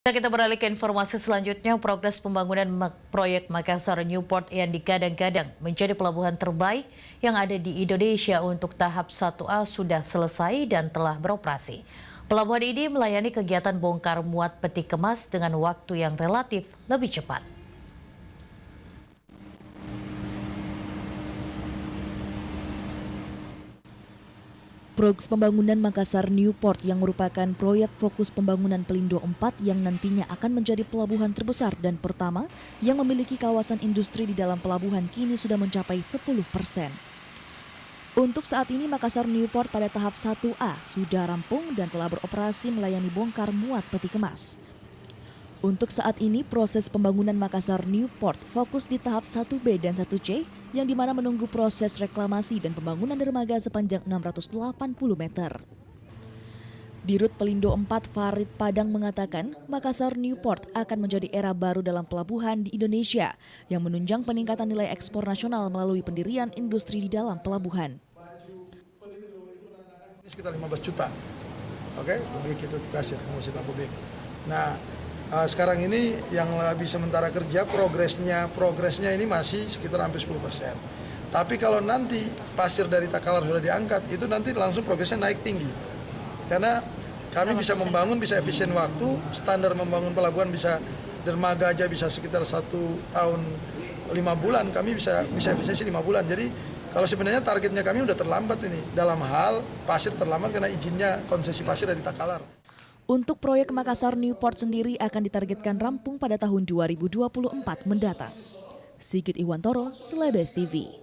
Kita beralih ke informasi selanjutnya. Progres pembangunan proyek Makassar Newport yang digadang-gadang menjadi pelabuhan terbaik yang ada di Indonesia untuk tahap 1A sudah selesai dan telah beroperasi. Pelabuhan ini melayani kegiatan bongkar muat peti kemas dengan waktu yang relatif lebih cepat. Progres pembangunan Makassar Newport yang merupakan proyek fokus pembangunan Pelindo 4 yang nantinya akan menjadi pelabuhan terbesar dan pertama yang memiliki kawasan industri di dalam pelabuhan kini sudah mencapai 10%. Untuk saat ini Makassar Newport pada tahap 1A sudah rampung dan telah beroperasi melayani bongkar muat peti kemas. Untuk saat ini, proses pembangunan Makassar Newport fokus di tahap 1B dan 1C, yang dimana menunggu proses reklamasi dan pembangunan dermaga sepanjang 680 meter. Dirut Pelindo 4 Farid Padang mengatakan, Makassar Newport akan menjadi era baru dalam pelabuhan di Indonesia, yang menunjang peningkatan nilai ekspor nasional melalui pendirian industri di dalam pelabuhan. Sekitar 15 juta, oke, publik itu kasir, universitas publik. Nah, sekarang ini yang lebih sementara kerja progresnya ini masih sekitar hampir 10%. Tapi kalau nanti pasir dari Takalar sudah diangkat, itu nanti langsung progresnya naik tinggi. Karena kami bisa membangun, bisa efisien waktu, standar membangun pelabuhan bisa dermaga aja bisa sekitar 1 tahun 5 bulan, kami bisa efisiensi 5 bulan. Jadi kalau sebenarnya targetnya kami udah terlambat ini, dalam hal pasir terlambat karena izinnya konsesi pasir dari Takalar. Untuk proyek Makassar Newport sendiri akan ditargetkan rampung pada tahun 2024 mendatang. Sigit Iwantoro, Celebes TV.